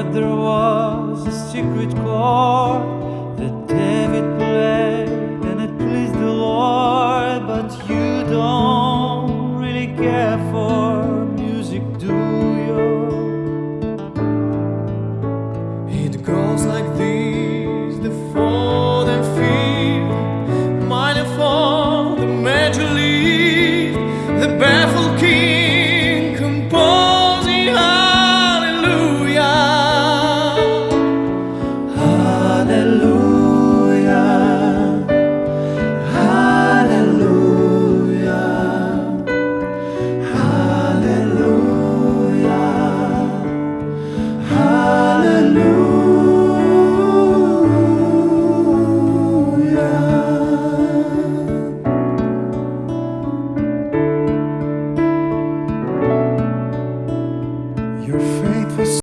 heard there was a secret chord that David played and it pleased the Lord, but you don't really care for music, do you? It goes like this: the fourth and fifth, minor fall, the major lead, the baffled king composing hallelujah, hallelujah, hallelujah, hallelujah, hallelujah. Your faith was